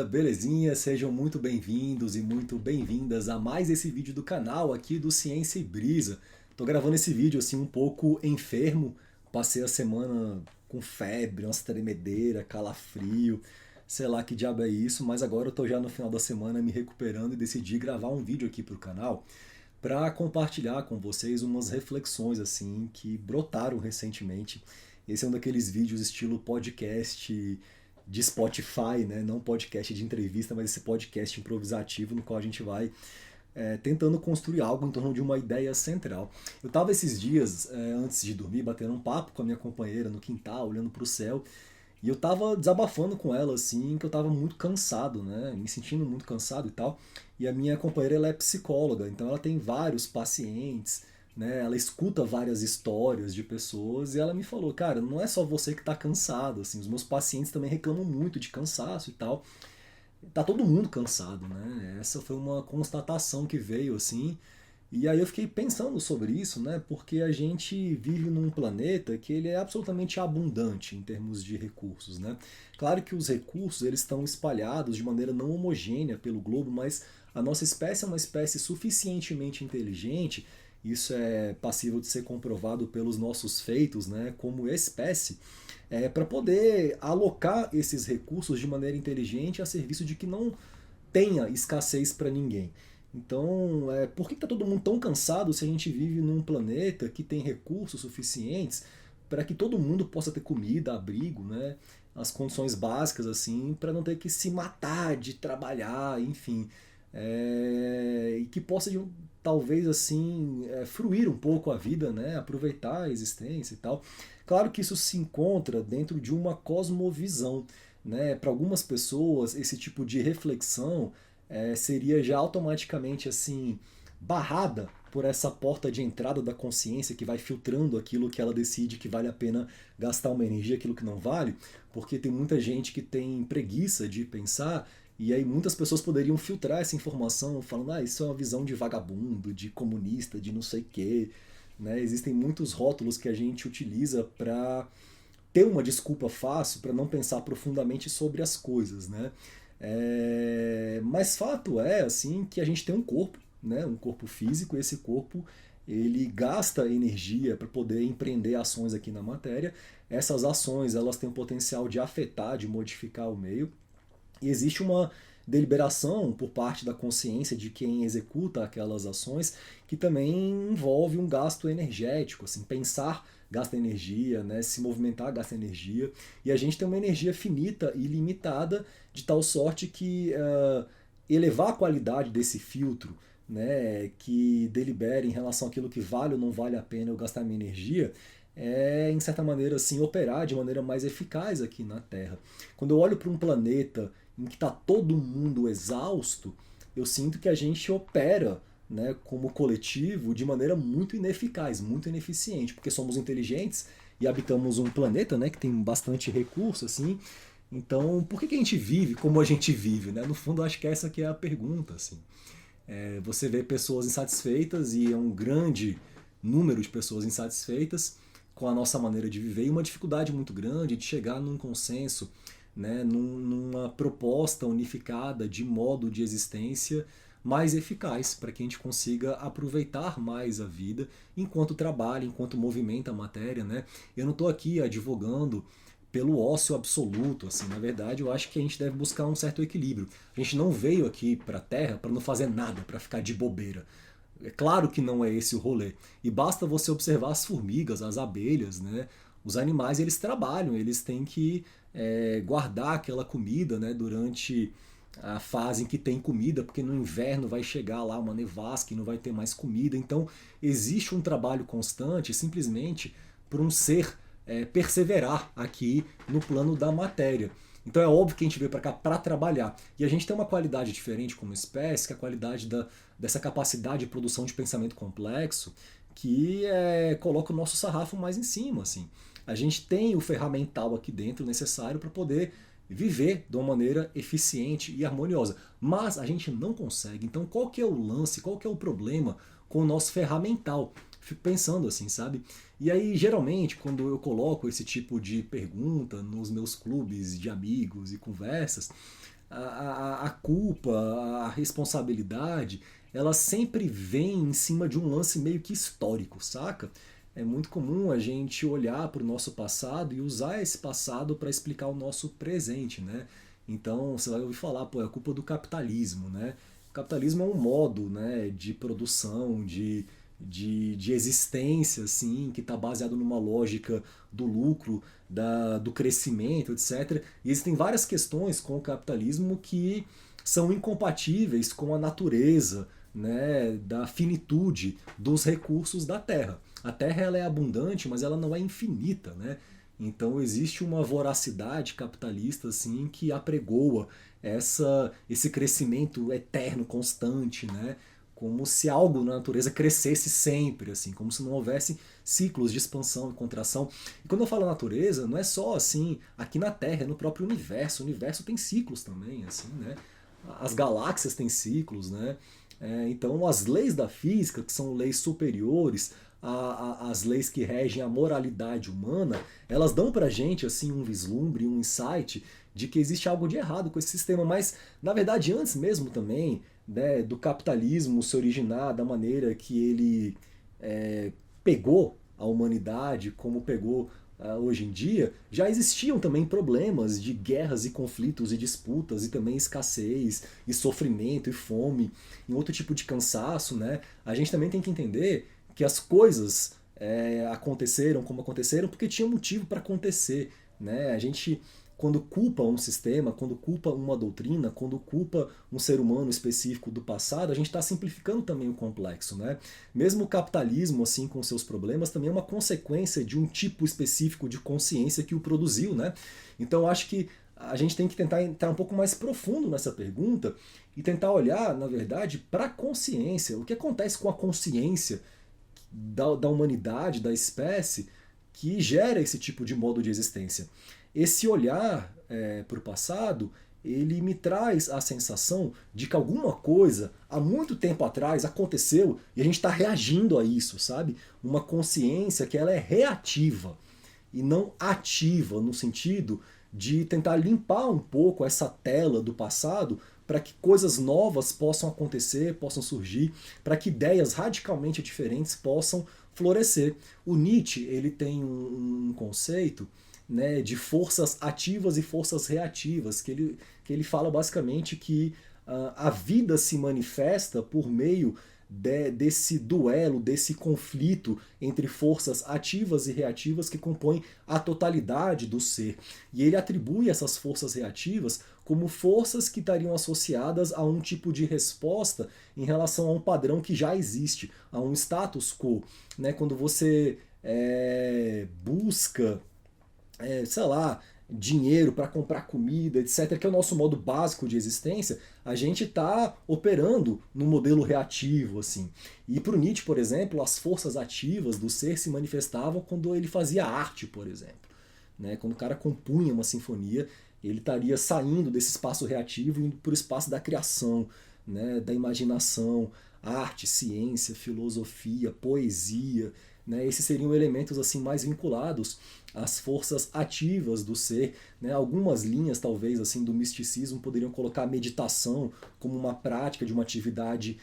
Belezinha, sejam muito bem-vindos e muito bem-vindas a mais esse vídeo do canal aqui do Ciência e Brisa. Tô gravando esse vídeo assim um pouco enfermo, passei a semana com febre, umas tremedeira, calafrio, sei lá que diabo é isso, mas agora eu tô já no final da semana me recuperando e decidi gravar um vídeo aqui pro canal para compartilhar com vocês umas reflexões assim que brotaram recentemente. Esse é um daqueles vídeos estilo podcast de Spotify, né? Não podcast de entrevista, mas esse podcast improvisativo no qual a gente vai tentando construir algo em torno de uma ideia central. Eu estava esses dias, antes de dormir, batendo um papo com a minha companheira no quintal, olhando para o céu, e eu tava desabafando com ela, assim, que eu tava muito cansado, né? Me sentindo muito cansado e tal. E a minha companheira, ela é psicóloga, então ela tem vários pacientes, né? Ela escuta várias histórias de pessoas e ela me falou, cara, não é só você que tá cansado, assim, os meus pacientes também reclamam muito de cansaço e tal. Tá todo mundo cansado, né? Essa foi uma constatação que veio, assim, e aí eu fiquei pensando sobre isso, né? Porque a gente vive num planeta que ele é absolutamente abundante em termos de recursos, né? Claro que os recursos eles estão espalhados de maneira não homogênea pelo globo, mas a nossa espécie é uma espécie suficientemente inteligente, isso é passível de ser comprovado pelos nossos feitos, né? Como espécie, para poder alocar esses recursos de maneira inteligente a serviço de que não tenha escassez para ninguém. Então, por que está todo mundo tão cansado se a gente vive num planeta que tem recursos suficientes para que todo mundo possa ter comida, abrigo, né? As condições básicas assim, para não ter que se matar de trabalhar, enfim, e que possa talvez assim fruir um pouco a vida, né? Aproveitar a existência e tal. Claro que isso se encontra dentro de uma cosmovisão, né? Para algumas pessoas esse tipo de reflexão seria já automaticamente assim barrada por essa porta de entrada da consciência que vai filtrando aquilo que ela decide que vale a pena gastar uma energia, aquilo que não vale, porque tem muita gente que tem preguiça de pensar e aí muitas pessoas poderiam filtrar essa informação falando, isso é uma visão de vagabundo, de comunista, de não sei o quê. Né? Existem muitos rótulos que a gente utiliza para ter uma desculpa fácil para não pensar profundamente sobre as coisas, né? Mas fato é assim que a gente tem um corpo, né? Um corpo físico, e esse corpo ele gasta energia para poder empreender ações aqui na matéria. Essas ações elas têm o potencial de afetar, de modificar o meio. E existe uma deliberação por parte da consciência de quem executa aquelas ações que também envolve um gasto energético, assim, pensar gasta energia, né? Se movimentar gasta energia, e a gente tem uma energia finita e limitada de tal sorte que elevar a qualidade desse filtro, né, que delibere em relação àquilo que vale ou não vale a pena eu gastar minha energia, em certa maneira assim operar de maneira mais eficaz aqui na Terra. Quando eu olho para um planeta em que está todo mundo exausto, eu sinto que a gente opera, né, como coletivo de maneira muito ineficaz, muito ineficiente, porque somos inteligentes e habitamos um planeta, né, que tem bastante recurso, assim. Então, por que a gente vive como a gente vive, né? No fundo, eu acho que essa que é a pergunta, assim. Você vê pessoas insatisfeitas e é um grande número de pessoas insatisfeitas com a nossa maneira de viver e uma dificuldade muito grande de chegar num consenso, né, numa proposta unificada de modo de existência mais eficaz para que a gente consiga aproveitar mais a vida enquanto trabalha, enquanto movimenta a matéria, né? Eu não estou aqui advogando pelo ócio absoluto, assim, na verdade eu acho que a gente deve buscar um certo equilíbrio. A gente não veio aqui para a Terra para não fazer nada, para ficar de bobeira. É claro que não é esse o rolê. E basta você observar as formigas, as abelhas, né? Os animais eles trabalham, eles têm que guardar aquela comida, né, durante a fase em que tem comida, porque no inverno vai chegar lá uma nevasca e não vai ter mais comida. Então existe um trabalho constante simplesmente por um ser perseverar aqui no plano da matéria. Então é óbvio que a gente veio para cá para trabalhar. E a gente tem uma qualidade diferente como espécie, que é a qualidade dessa capacidade de produção de pensamento complexo, que coloca o nosso sarrafo mais em cima. Assim. A gente tem o ferramental aqui dentro necessário para poder viver de uma maneira eficiente e harmoniosa. Mas a gente não consegue. Então qual que é o lance, qual que é o problema com o nosso ferramental? Fico pensando assim, sabe? E aí, geralmente, quando eu coloco esse tipo de pergunta nos meus clubes de amigos e conversas, a culpa, a responsabilidade, ela sempre vem em cima de um lance meio que histórico, saca? É muito comum a gente olhar para o nosso passado e usar esse passado para explicar o nosso presente, né? Então você vai ouvir falar, pô, é culpa do capitalismo, né? O capitalismo é um modo, né, de produção, de existência, assim, que está baseado numa lógica do lucro, do crescimento, etc. E existem várias questões com o capitalismo que são incompatíveis com a natureza, né, da finitude dos recursos da Terra. A Terra ela é abundante, mas ela não é infinita, né? Então existe uma voracidade capitalista assim que apregoa esse crescimento eterno, constante, né? Como se algo na natureza crescesse sempre, assim, como se não houvesse ciclos de expansão e contração. E quando eu falo natureza, não é só assim aqui na Terra, é no próprio universo. O universo tem ciclos também, assim, né? As galáxias têm ciclos, né? Então as leis da física, que são leis superiores às leis que regem a moralidade humana, elas dão pra gente assim um vislumbre, um insight de que existe algo de errado com esse sistema. Mas, na verdade, antes mesmo também, né, do capitalismo se originar da maneira que ele pegou a humanidade, como pegou hoje em dia, já existiam também problemas de guerras e conflitos e disputas e também escassez e sofrimento e fome e outro tipo de cansaço, né? A gente também tem que entender que as coisas aconteceram como aconteceram porque tinha motivo para acontecer, né? A gente quando culpa um sistema, quando culpa uma doutrina, quando culpa um ser humano específico do passado, a gente está simplificando também o complexo, né? Mesmo o capitalismo, assim, com seus problemas, também é uma consequência de um tipo específico de consciência que o produziu, né? Então eu acho que a gente tem que tentar entrar um pouco mais profundo nessa pergunta e tentar olhar, na verdade, para a consciência. O que acontece com a consciência da humanidade, da espécie, que gera esse tipo de modo de existência. Esse olhar para o passado, ele me traz a sensação de que alguma coisa há muito tempo atrás aconteceu e a gente está reagindo a isso, sabe? Uma consciência que ela é reativa e não ativa, no sentido de tentar limpar um pouco essa tela do passado para que coisas novas possam acontecer, possam surgir, para que ideias radicalmente diferentes possam florescer. O Nietzsche ele tem um conceito, né, de forças ativas e forças reativas, que ele fala basicamente que a vida se manifesta por meio desse duelo, desse conflito entre forças ativas e reativas que compõem a totalidade do ser. E ele atribui essas forças reativas como forças que estariam associadas a um tipo de resposta em relação a um padrão que já existe, a um status quo. Né? Quando você busca sei lá, dinheiro para comprar comida, etc., que é o nosso modo básico de existência, a gente está operando no modelo reativo, assim. E para o Nietzsche, por exemplo, as forças ativas do ser se manifestavam quando ele fazia arte, por exemplo. Né? Quando o cara compunha uma sinfonia, ele estaria saindo desse espaço reativo e indo para o espaço da criação, né? Da imaginação, arte, ciência, filosofia, poesia. Né? Esses seriam elementos assim mais vinculados às forças ativas do ser. Né? Algumas linhas, talvez, assim do misticismo poderiam colocar a meditação como uma prática de uma atividade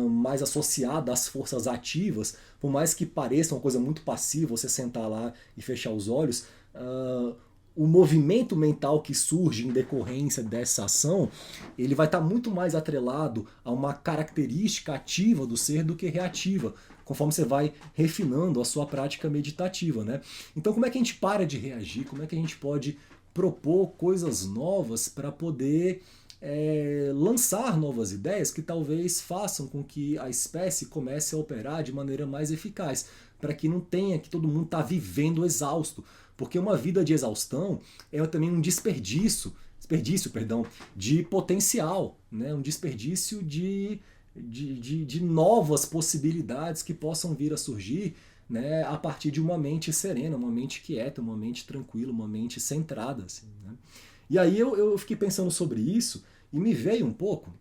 mais associada às forças ativas, por mais que pareça uma coisa muito passiva, você sentar lá e fechar os olhos, o movimento mental que surge em decorrência dessa ação, ele vai estar muito mais atrelado a uma característica ativa do ser do que reativa, conforme você vai refinando a sua prática meditativa, né? Então como é que a gente para de reagir? Como é que a gente pode propor coisas novas para poder lançar novas ideias que talvez façam com que a espécie comece a operar de maneira mais eficaz, para que não tenha que todo mundo tá vivendo exausto, porque uma vida de exaustão é também um desperdício, perdão, de potencial, né? Um desperdício de novas possibilidades que possam vir a surgir, né, a partir de uma mente serena, uma mente quieta, uma mente tranquila, uma mente centrada. Assim, né? E aí eu fiquei pensando sobre isso e me veio um pouco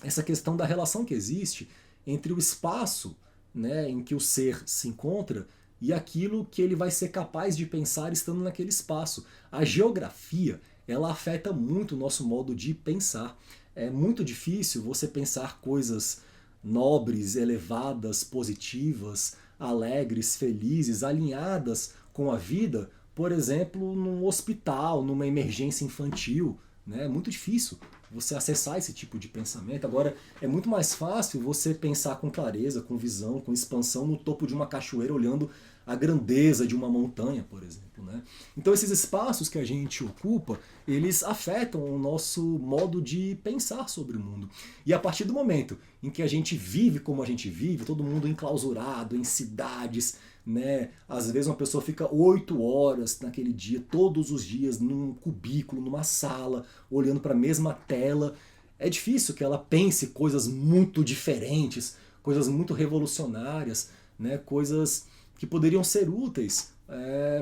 essa questão da relação que existe entre o espaço, né, em que o ser se encontra e aquilo que ele vai ser capaz de pensar estando naquele espaço. A geografia ela afeta muito o nosso modo de pensar. É muito difícil você pensar coisas nobres, elevadas, positivas, alegres, felizes, alinhadas com a vida, por exemplo, num hospital, numa emergência infantil. Né? É muito difícil você acessar esse tipo de pensamento. Agora, é muito mais fácil você pensar com clareza, com visão, com expansão no topo de uma cachoeira, olhando a grandeza de uma montanha, por exemplo. Né? Então, esses espaços que a gente ocupa, eles afetam o nosso modo de pensar sobre o mundo. E a partir do momento em que a gente vive como a gente vive, todo mundo enclausurado em cidades, né? Às vezes uma pessoa fica 8 horas naquele dia, todos os dias, num cubículo, numa sala, olhando para a mesma tela. É difícil que ela pense coisas muito diferentes, coisas muito revolucionárias, né? Coisas que poderiam ser úteis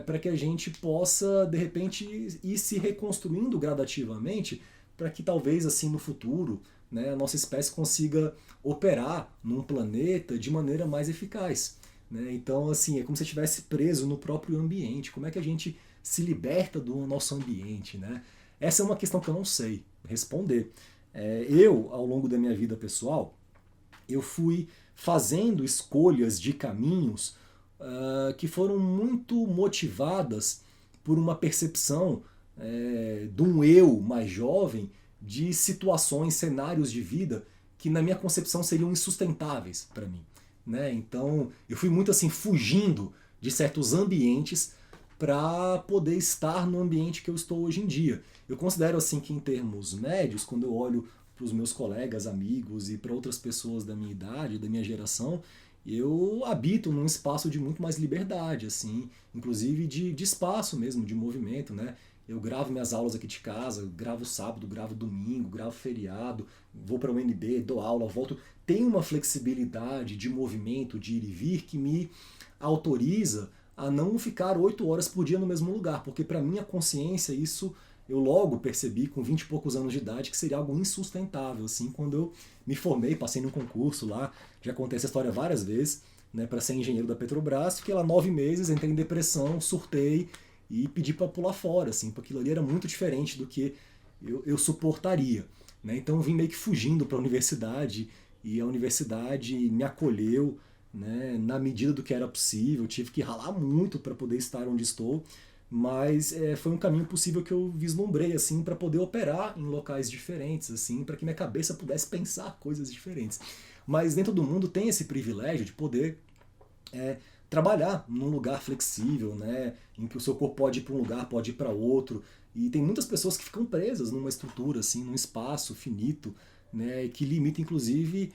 para que a gente possa, de repente, ir se reconstruindo gradativamente, para que talvez assim no futuro, né, a nossa espécie consiga operar num planeta de maneira mais eficaz. Né? Então, assim, é como se estivesse preso no próprio ambiente. Como é que a gente se liberta do nosso ambiente? Né? Essa é uma questão que eu não sei responder. Eu, ao longo da minha vida pessoal, eu fui fazendo escolhas de caminhos que foram muito motivadas por uma percepção de um eu mais jovem de situações, cenários de vida que na minha concepção seriam insustentáveis para mim. Né? Então eu fui muito assim fugindo de certos ambientes para poder estar no ambiente que eu estou hoje em dia. Eu considero assim que em termos médios, quando eu olho para os meus colegas, amigos e para outras pessoas da minha idade, da minha geração, eu habito num espaço de muito mais liberdade, assim, inclusive de espaço mesmo, de movimento, né? Eu gravo minhas aulas aqui de casa, gravo sábado, gravo domingo, gravo feriado, vou para o UNB, dou aula, volto. Tem uma flexibilidade de movimento, de ir e vir, que me autoriza a não ficar 8 horas por dia no mesmo lugar, porque para minha consciência isso eu logo percebi com 20 e poucos anos de idade que seria algo insustentável, assim, quando eu me formei, passei num concurso lá, já contei essa história várias vezes, né, para ser engenheiro da Petrobras, fiquei lá 9 meses, entrei em depressão, surtei e pedi para pular fora, assim, porque aquilo ali era muito diferente do que eu suportaria. Né? Então eu vim meio que fugindo para a universidade e a universidade me acolheu, né, na medida do que era possível. Eu tive que ralar muito para poder estar onde estou, mas foi um caminho possível que eu vislumbrei assim para poder operar em locais diferentes, assim, para que minha cabeça pudesse pensar coisas diferentes. Mas nem todo mundo tem esse privilégio de poder trabalhar num lugar flexível, né, em que o seu corpo pode ir para um lugar, pode ir para outro. E tem muitas pessoas que ficam presas numa estrutura, assim, num espaço finito, né, que limita inclusive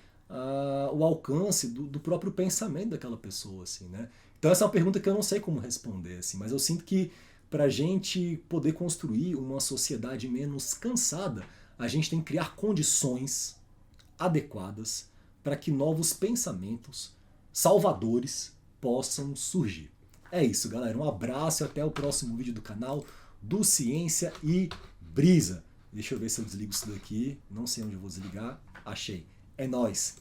o alcance do próprio pensamento daquela pessoa, assim, né? Então essa é uma pergunta que eu não sei como responder, assim, mas eu sinto que para a gente poder construir uma sociedade menos cansada, a gente tem que criar condições adequadas para que novos pensamentos salvadores possam surgir. É isso, galera. Um abraço e até o próximo vídeo do canal do Ciência e Brisa. Deixa eu ver se eu desligo isso daqui. Não sei onde eu vou desligar. Achei. É nóis!